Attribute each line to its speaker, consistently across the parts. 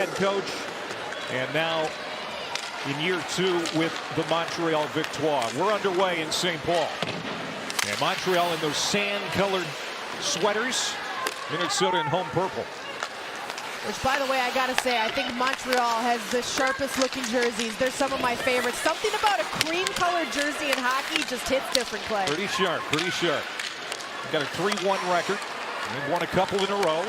Speaker 1: head coach, and now in year 2 with the Montreal Victoire. We're underway in St. Paul. And Montreal in those sand-colored sweaters, Minnesota in home purple.
Speaker 2: Which, by the way, I gotta say, I think Montreal has the sharpest looking jerseys. They're some of my favorites. Something about a cream-colored jersey in hockey just hits different, Clay.
Speaker 1: Pretty sharp, pretty sharp. Got a 3-1 record. They've won a couple in a row.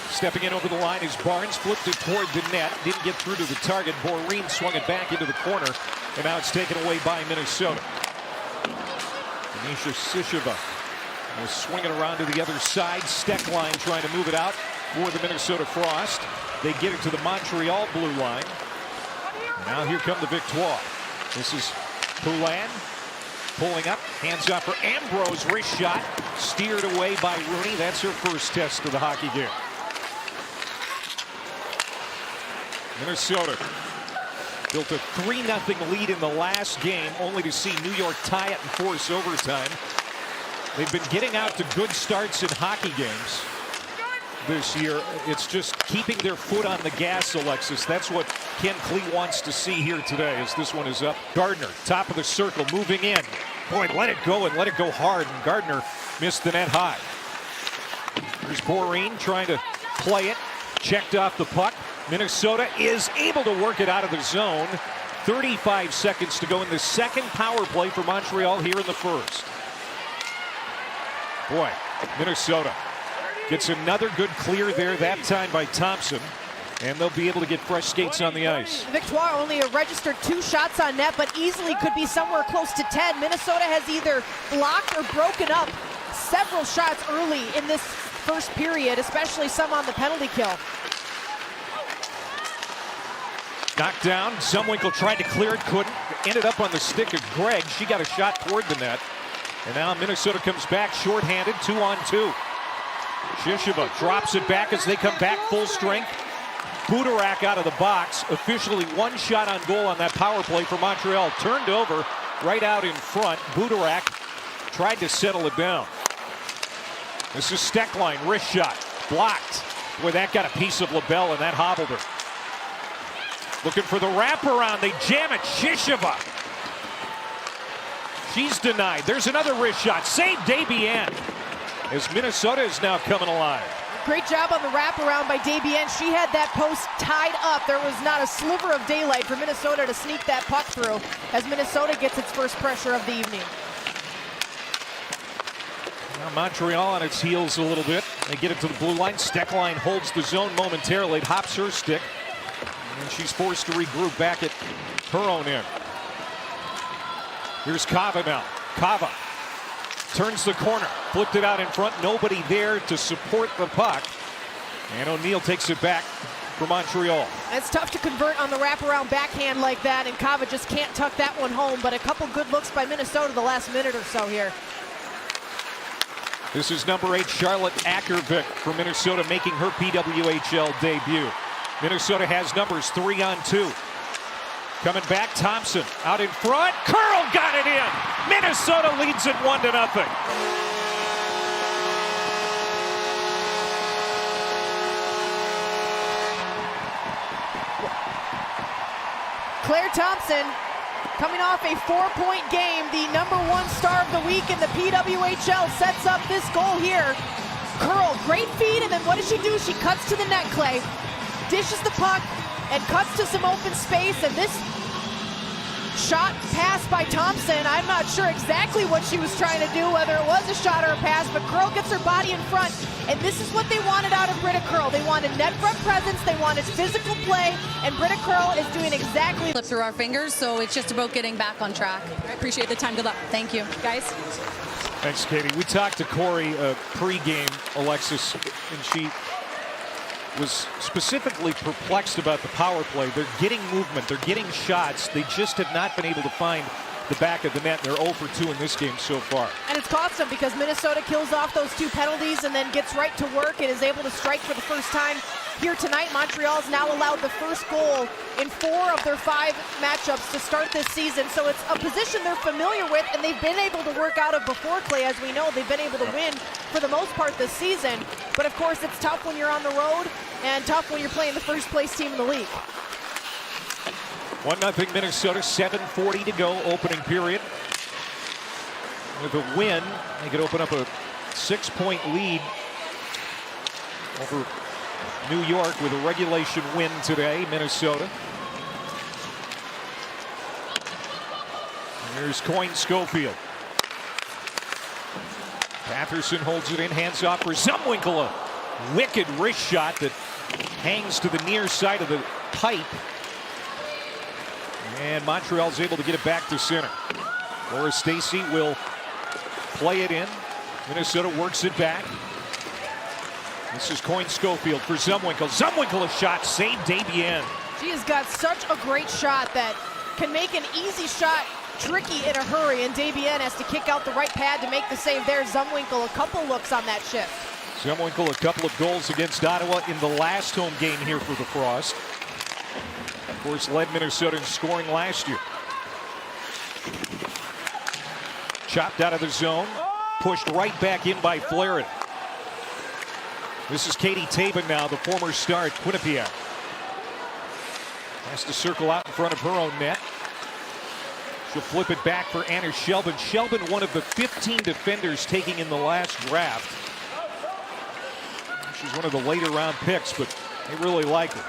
Speaker 1: Stepping in over the line is Barnes, flipped it toward the net, didn't get through to the target. Boreen swung it back into the corner, and now it's taken away by Minnesota. Anisha Sisheva will swing it around to the other side. Steckline trying to move it out for the Minnesota Frost. They get it to the Montreal blue line. Now here come the Victoire. This is Poulin pulling up, hands off for Ambrose, wrist shot, steered away by Rooney. That's her first test of the hockey game. Minnesota built a 3-0 lead in the last game, only to see New York tie it and force overtime. They've been getting out to good starts in hockey games this year. It's just keeping their foot on the gas, Alexis. That's what Ken Klee wants to see here today as this one is up. Gardner, top of the circle, moving in. Boy, let it go and let it go hard, and Gardner missed the net high. Here's Boreen trying to play it, checked off the puck. Minnesota is able to work it out of the zone. 35 seconds to go in the second power play for Montreal here in the first. Boy, Minnesota gets another good clear there, that time by Thompson. And they'll be able to get fresh skates on the ice.
Speaker 2: Victoire only registered 2 shots on net, but easily could be somewhere close to 10. Minnesota has either blocked or broken up several shots early in this first period, especially some on the penalty kill.
Speaker 1: Knocked down. Zumwinkle tried to clear it, couldn't. Ended up on the stick of Gregg. She got a shot toward the net. And now Minnesota comes back shorthanded, 2-on-2. Shisheva drops it back as they come back full strength. Budarak out of the box. Officially 1 shot on goal on that power play for Montreal. Turned over right out in front. Budarak tried to settle it down. This is Steckline, wrist shot. Blocked. Boy, that got a piece of LaBelle and that hobbled her. Looking for the wraparound. They jam it. Shisheva. She's denied. There's another wrist shot. Save Desbiens as Minnesota is now coming alive.
Speaker 2: Great job on the wraparound by Desbiens. She had that post tied up. There was not a sliver of daylight for Minnesota to sneak that puck through as Minnesota gets its first pressure of the evening.
Speaker 1: Now Montreal on its heels a little bit. They get it to the blue line. Steckline holds the zone momentarily. It hops her stick. And she's forced to regroup back at her own end. Here's Kava now. Kava turns the corner, flipped it out in front. Nobody there to support the puck. And O'Neill takes it back for Montreal.
Speaker 2: It's tough to convert on the wraparound backhand like that, and Kava just can't tuck that one home. But a couple good looks by Minnesota the last minute or so here.
Speaker 1: This is number 8, Charlotte Ackervik for Minnesota, making her PWHL debut. Minnesota has numbers 3-on-2. Coming back, Thompson out in front. Curl got it in. Minnesota leads it 1-0.
Speaker 2: Claire Thompson coming off a 4-point game, the number 1 star of the week in the PWHL, sets up this goal here. Curl, great feed, and then what does she do? She cuts to the net, Clay. Dishes the puck and cuts to some open space, and this shot pass by Thompson, I'm not sure exactly what she was trying to do, whether it was a shot or a pass, but Curl gets her body in front, and this is what they wanted out of Britta Curl. They wanted net front presence, they wanted physical play, and Britta Curl is doing exactly.
Speaker 3: Slip through our fingers, so it's just about getting back on track. I appreciate the time. Good luck. Thank you, guys.
Speaker 1: Thanks, Katie. We talked to Corey pre-game, Alexis, and she was specifically perplexed about the power play. They're getting movement, they're getting shots. They just have not been able to find the back of the net. They're 0 for 2 in this game so far.
Speaker 2: And it's cost them because Minnesota kills off those 2 penalties and then gets right to work and is able to strike for the first time here tonight. Montreal's now allowed the first goal in 4 of their 5 matchups to start this season. So it's a position they're familiar with, and they've been able to work out of before, Clay. As we know, they've been able to win for the most part this season. But of course, it's tough when you're on the road and tough when you're playing the first place team in the league.
Speaker 1: 1-0 Minnesota, 7:40 to go, opening period. With a win, they could open up a 6-point lead over New York with a regulation win today, Minnesota. And here's Coyne Schofield. Patterson holds it in, hands off for Zumwinkle. A wicked wrist shot that hangs to the near side of the pipe. And Montreal's able to get it back to center. Laura Stacey will play it in. Minnesota works it back. This is Coyne Schofield for Zumwinkle. Zumwinkle a shot, saved Desbiens.
Speaker 2: She has got such a great shot that can make an easy shot tricky in a hurry, and Desbiens has to kick out the right pad to make the save there. Zumwinkle a couple looks on that shift.
Speaker 1: Zumwinkle a couple of goals against Ottawa in the last home game here for the Frost. Of course, led Minnesota in scoring last year. Chopped out of the zone, pushed right back in by Flaherty. This is Katie Tabin now, the former star at Quinnipiac. Has to circle out in front of her own net. She'll flip it back for Anna Shelbin. Shelbin, one of the 15 defenders taking in the last draft. She's one of the later round picks, but they really like her.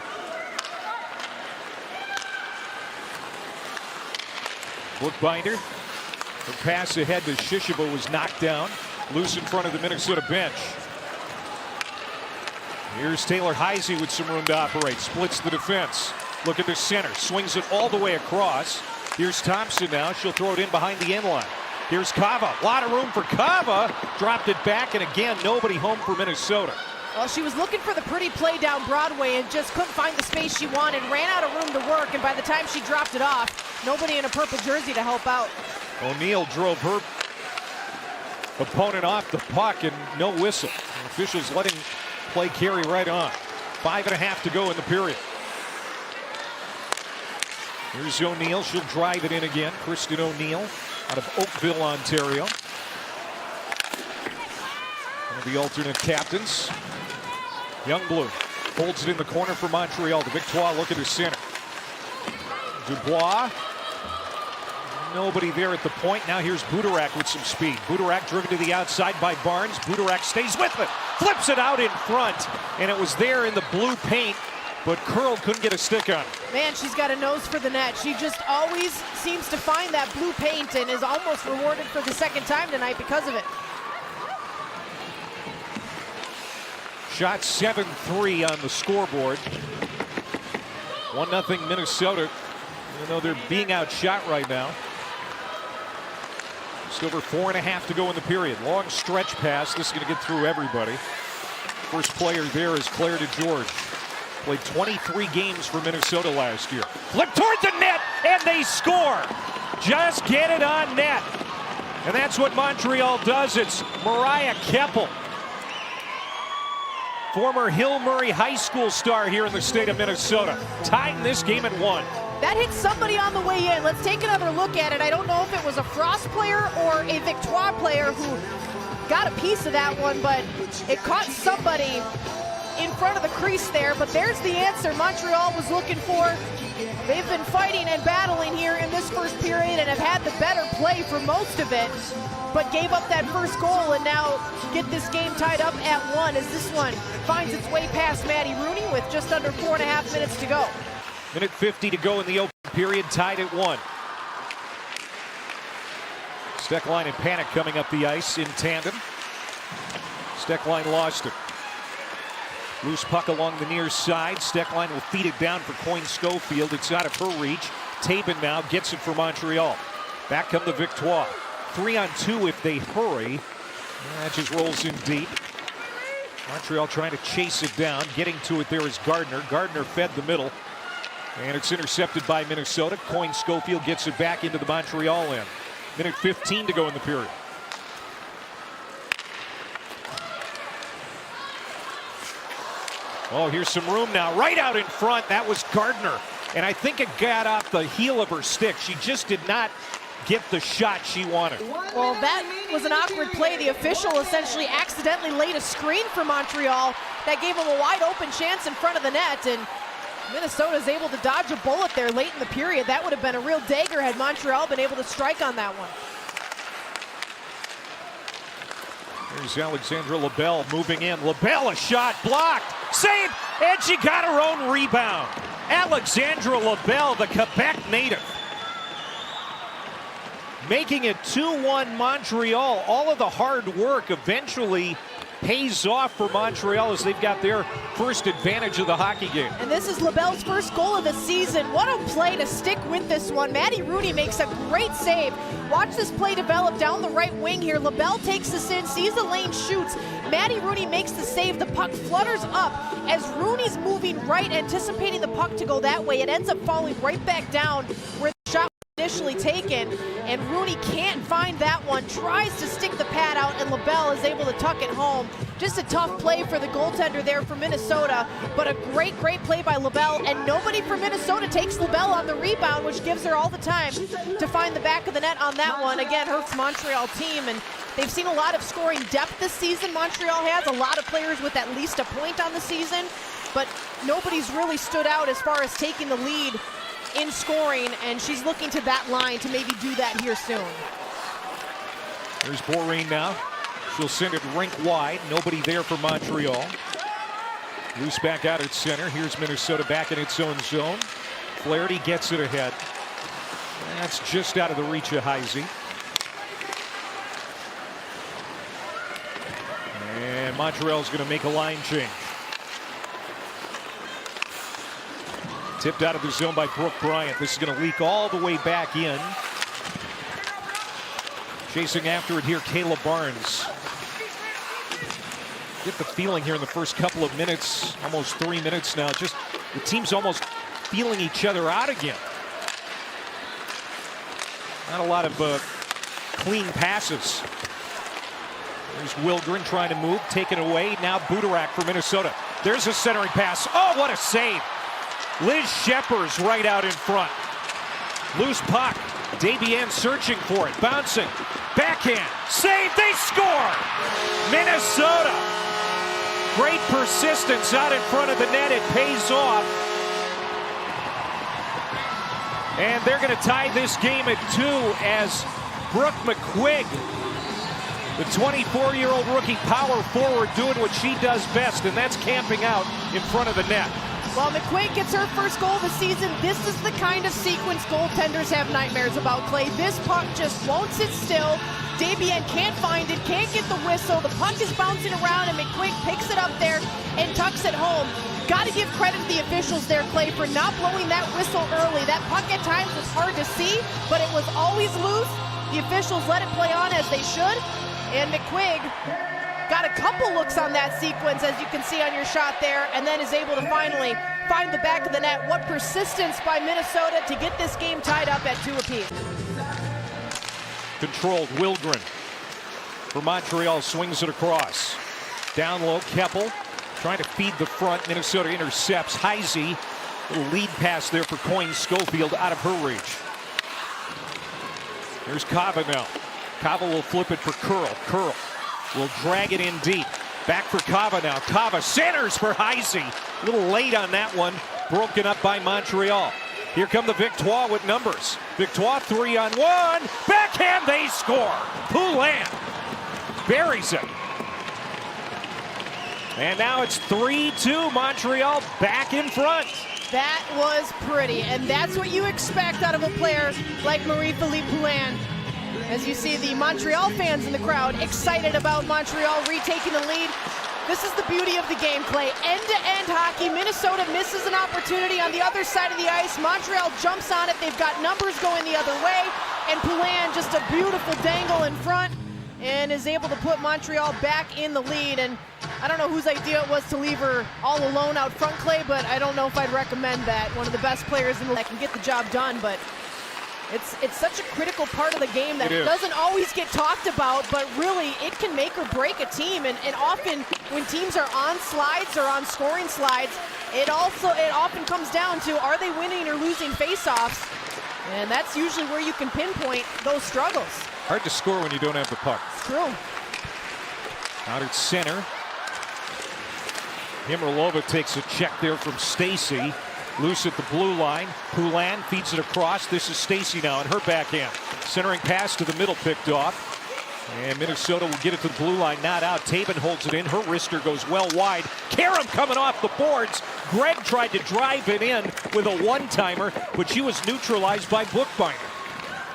Speaker 1: Bookbinder. Her pass ahead to Shishaba was knocked down. Loose in front of the Minnesota bench. Here's Taylor Heisey with some room to operate. Splits the defense. Look at the center. Swings it all the way across. Here's Thompson now. She'll throw it in behind the end line. Here's Kava. A lot of room for Kava. Dropped it back, and again, nobody home for Minnesota.
Speaker 2: Well, she was looking for the pretty play down Broadway and just couldn't find the space she wanted. Ran out of room to work, and by the time she dropped it off, nobody in a purple jersey to help out.
Speaker 1: O'Neill drove her opponent off the puck, and no whistle. The officials letting play carry right on. 5.5 to go in the period. Here's O'Neill. She'll drive it in again. Kristen O'Neill out of Oakville, Ontario. One of the alternate captains. Youngblue holds it in the corner for Montreal. The Victoire look at his center. Dubois. Nobody there at the point. Now here's Budarak with some speed. Budarak driven to the outside by Barnes. Budarak stays with it. Flips it out in front. And it was there in the blue paint, but Curl couldn't get a stick on it.
Speaker 2: Man, she's got a nose for the net. She just always seems to find that blue paint and is almost rewarded for the second time tonight because of it.
Speaker 1: Shot 7-3 on the scoreboard. 1-0 Minnesota, even though they're being outshot right now. Just over 4.5 to go in the period. Long stretch pass. This is going to get through everybody. First player there is Claire DeGeorge. Played 23 games for Minnesota last year. Flip towards the net, and they score. Just get it on net. And that's what Montreal does. It's Mariah Keppel, former Hill Murray High School star here in the state of Minnesota. Tied in this game at 1.
Speaker 2: That hit somebody on the way in. Let's take another look at it. I don't know if it was a Frost player or a Victoire player who got a piece of that one, but it caught somebody in front of the crease there. But there's the answer Montreal was looking for. They've been fighting and battling here in this first period and have had the better play for most of it, but gave up that first goal and now get this game tied up at 1 as this one finds its way past Maddie Rooney with just under 4.5 minutes to go.
Speaker 1: Minute 50 to go in the open period, tied at 1. Steckline and Panic coming up the ice in tandem. Steckline lost it. Loose puck along the near side. Steckline will feed it down for Coyne Schofield. It's out of her reach. Tabin now gets it for Montreal. Back come the Victoire. 3-on-2 if they hurry. That just rolls in deep. Montreal trying to chase it down. Getting to it there is Gardner. Gardner fed the middle. And it's intercepted by Minnesota. Coyne Schofield gets it back into the Montreal end. Minute 15 to go in the period. Oh, here's some room now. Right out in front. That was Gardner. And I think it got off the heel of her stick. She just did not get the shot she wanted.
Speaker 2: Well, that was an awkward play. The official essentially accidentally laid a screen for Montreal that gave them a wide open chance in front of the net, and Minnesota's able to dodge a bullet there late in the period. That would have been a real dagger had Montreal been able to strike on that one.
Speaker 1: There's Alexandra LaBelle moving in. LaBelle, a shot blocked, saved, and she got her own rebound. Alexandra LaBelle, the Quebec native, making it 2-1 Montreal. All of the hard work eventually pays off for Montreal as they've got their first advantage of the hockey game.
Speaker 2: And this is LaBelle's first goal of the season. What a play to stick with this one. Maddie Rooney makes a great save. Watch this play develop down the right wing here. LaBelle takes this in, sees the lane, shoots. Maddie Rooney makes the save. The puck flutters up as Rooney's moving right, anticipating the puck to go that way. It ends up falling right back down where the shot initially taken, and Rooney can't find that one, tries to stick the pad out, and LaBelle is able to tuck it home. Just a tough play for the goaltender there for Minnesota, but a great play by LaBelle, and nobody from Minnesota takes LaBelle on the rebound, which gives her all the time to find the back of the net on that one. Again, hurts Montreal team, and they've seen a lot of scoring depth this season. Montreal has a lot of players with at least a point on the season, but nobody's really stood out as far as taking the lead in scoring, and she's looking to that line to maybe do that here soon.
Speaker 1: There's Boreen now. She'll send it rink wide. Nobody there for Montreal. Loose back out at center. Here's Minnesota back in its own zone. Flaherty gets it ahead. That's just out of the reach of Heisey. And Montreal's going to make a line change. Tipped out of the zone by Brooke Bryant. This is going to leak all the way back in. Chasing after it here, Kayla Barnes. Get the feeling here in the first couple of minutes, almost 3 minutes now, just the team's almost feeling each other out again. Not a lot of clean passes. There's Wilgren trying to move, taken away. Now Budarak for Minnesota. There's a centering pass. Oh, what a save. Liz Shepard's right out in front. Loose puck. Debian searching for it. Bouncing. Backhand. Save. They score. Minnesota. Great persistence out in front of the net. It pays off. And they're going to tie this game at 2 as Brooke McQuigg, the 24-year-old rookie power forward, doing what she does best, and that's camping out in front of the net.
Speaker 2: Well, McQuigg gets her first goal of the season. This is the kind of sequence goaltenders have nightmares about, Clay. This puck just won't sit still. Debian can't find it, can't get the whistle. The puck is bouncing around, and McQuigg picks it up there and tucks it home. Got to give credit to the officials there, Clay, for not blowing that whistle early. That puck at times was hard to see, but it was always loose. The officials let it play on as they should, and McQuigg got a couple looks on that sequence, as you can see on your shot there, and then is able to finally find the back of the net. What persistence by Minnesota to get this game tied up at 2 apiece.
Speaker 1: Controlled. Wilgren for Montreal swings it across. Down low, Keppel trying to feed the front. Minnesota intercepts. Heisey, little lead pass there for Coyne Schofield out of her reach. Here's Kava now. Kava will flip it for Curl. Curl will drag it in deep. Back for Kava now. Kava centers for Heisey. A little late on that one. Broken up by Montreal. Here come the Victoire with numbers. Victoire 3-on-1. Backhand, they score. Poulin buries it. And now it's 3-2. Montreal back in front.
Speaker 2: That was pretty, and that's what you expect out of a player like Marie-Philippe Poulin. As you see the Montreal fans in the crowd excited about Montreal retaking the lead. This is the beauty of the game, Clay. End-to-end hockey. Minnesota misses an opportunity on the other side of the ice. Montreal jumps on it. They've got numbers going the other way. And Poulin, just a beautiful dangle in front, and is able to put Montreal back in the lead. And I don't know whose idea it was to leave her all alone out front, Clay, but I don't know if I'd recommend that. One of the best players in the league can get the job done, but It's such a critical part of the game that
Speaker 1: It
Speaker 2: doesn't always get talked about, but really it can make or break a team. And often when teams are on slides or on scoring slides, it often comes down to, are they winning or losing faceoffs? And that's usually where you can pinpoint those struggles.
Speaker 1: Hard to score when you don't have the puck.
Speaker 2: It's true.
Speaker 1: Out at center. Himmerlova takes a check there from Stacy. Loose at the blue line. Poulin feeds it across. This is Stacy now in her backhand. Centering pass to the middle picked off. And Minnesota will get it to the blue line, not out. Tabin holds it in. Her wrister goes well wide. Karam coming off the boards. Greg tried to drive it in with a one-timer, but she was neutralized by Bookbinder.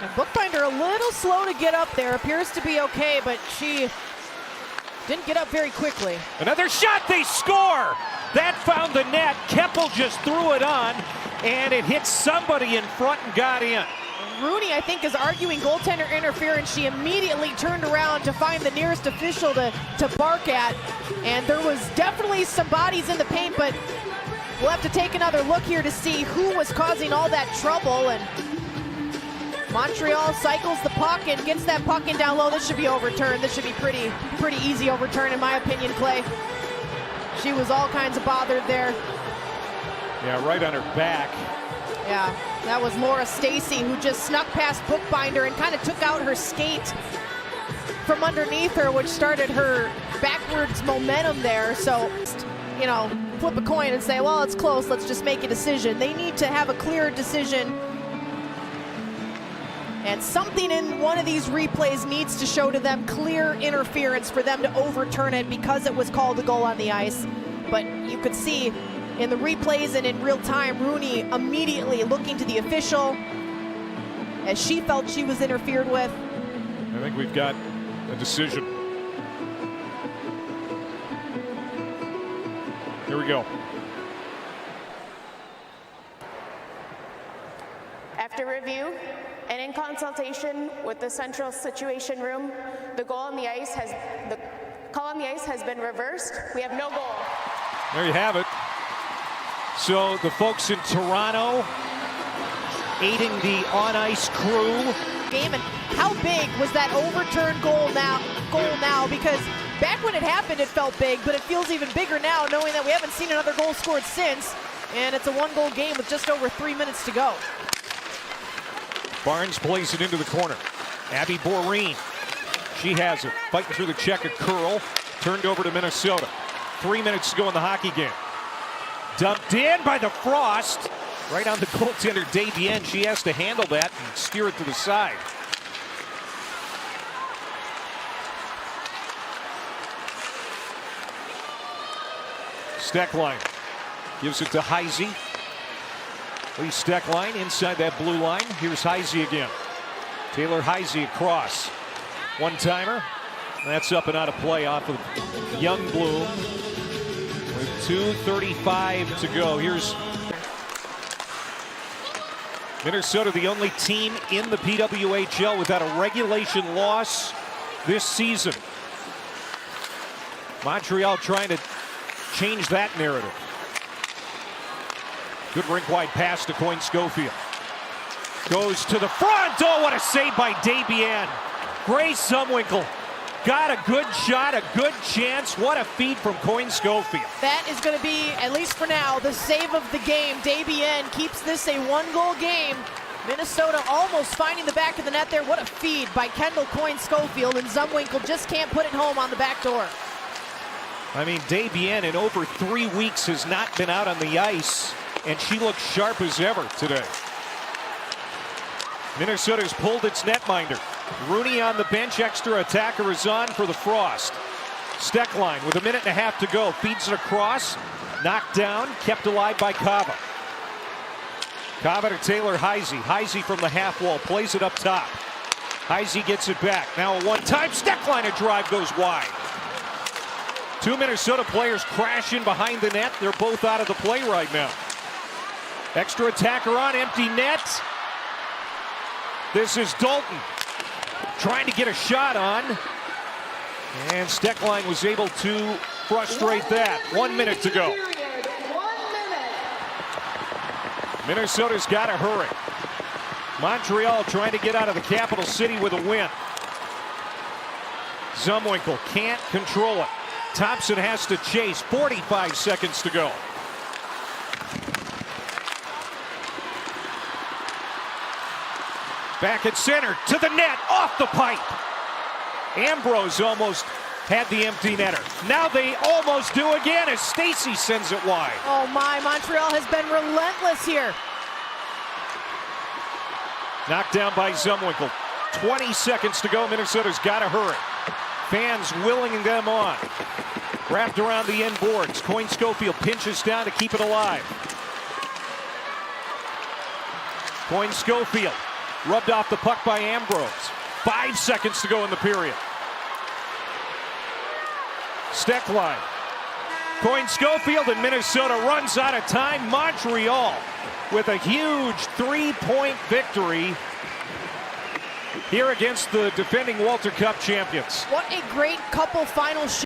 Speaker 2: And Bookbinder a little slow to get up there. Appears to be okay, but she didn't get up very quickly.
Speaker 1: Another shot, they score! That found the net. Keppel just threw it on, and it hit somebody in front and got in.
Speaker 2: Rooney, I think, is arguing goaltender interference. She immediately turned around to find the nearest official to bark at. And there was definitely some bodies in the paint, but we'll have to take another look here to see who was causing all that trouble. And Montreal cycles the puck and gets that puck in down low. This should be overturned. This should be pretty easy overturn, in my opinion, Clay. She was all kinds of bothered there.
Speaker 1: Yeah, right on her back.
Speaker 2: Yeah, that was Laura Stacy, who just snuck past Bookbinder and kind of took out her skate from underneath her, which started her backwards momentum there. So, you know, flip a coin and say, well, it's close, let's just make a decision. They need to have a clear decision. And something in one of these replays needs to show to them clear interference for them to overturn it because it was called a goal on the ice. But you could see in the replays and in real time, Rooney immediately looking to the official as she felt she was interfered with.
Speaker 1: I think we've got a decision. Here we go.
Speaker 4: After review and in consultation with the Central Situation Room, the call on the ice has been reversed. We have no goal.
Speaker 1: There you have it. So the folks in Toronto aiding the on-ice crew.
Speaker 2: Game, and how big was that overturned goal now? Because back when it happened, it felt big, but it feels even bigger now, knowing that we haven't seen another goal scored since, and it's a one-goal game with just over 3 minutes to go.
Speaker 1: Barnes plays it into the corner. Abby Boreen, she has it. Fighting through the check of Curl. Turned over to Minnesota. 3 minutes to go in the hockey game. Dumped in by the Frost. Right on the goaltender, Davienne. She has to handle that and steer it to the side. Steckline gives it to Heisey. Lee Steckline inside that blue line. Here's Heisey again. Taylor Heisey across. One-timer. That's up and out of play off of Youngbloom. With 2:35 to go. Here's Minnesota, the only team in the PWHL without a regulation loss this season. Montreal trying to change that narrative. Good rink-wide pass to Coyne Schofield. Goes to the front. Oh, what a save by Dabian. Grace Zumwinkle got a good shot, a good chance. What a feed from Coyne Schofield.
Speaker 2: That is going to be, at least for now, the save of the game. Dabian keeps this a one-goal game. Minnesota almost finding the back of the net there. What a feed by Kendall Coyne Schofield, and Zumwinkle just can't put it home on the back door.
Speaker 1: I mean, Dabian in over 3 weeks has not been out on the ice, and she looks sharp as ever today. Minnesota's pulled its netminder. Rooney on the bench, extra attacker is on for the Frost. Steckline with 1.5 minutes to go, feeds it across, knocked down, kept alive by Kava. Kava to Taylor Heisey. Heisey from the half wall, plays it up top. Heisey gets it back. Now a one-time Steckline, a drive goes wide. 2 Minnesota players crashing behind the net. They're both out of the play right now. Extra attacker on, empty net. This is Dalton trying to get a shot on. And Steckline was able to frustrate that. 1 minute to go. Minnesota's got to hurry. Montreal trying to get out of the capital city with a win. Zumwinkle can't control it. Thompson has to chase. 45 seconds to go. Back at center, to the net, off the pipe. Ambrose almost had the empty netter. Now they almost do again as Stacey sends it wide.
Speaker 2: Oh my, Montreal has been relentless here.
Speaker 1: Knocked down by Zumwinkle. 20 seconds to go. Minnesota's got to hurry. Fans willing them on. Wrapped around the end boards. Coyne Schofield pinches down to keep it alive. Coyne Schofield rubbed off the puck by Ambrose. 5 seconds to go in the period. Steckline. Coyne Schofield and Minnesota runs out of time. Montreal with a huge 3-point victory here against the defending Walter Cup champions.
Speaker 2: What a great couple final shots.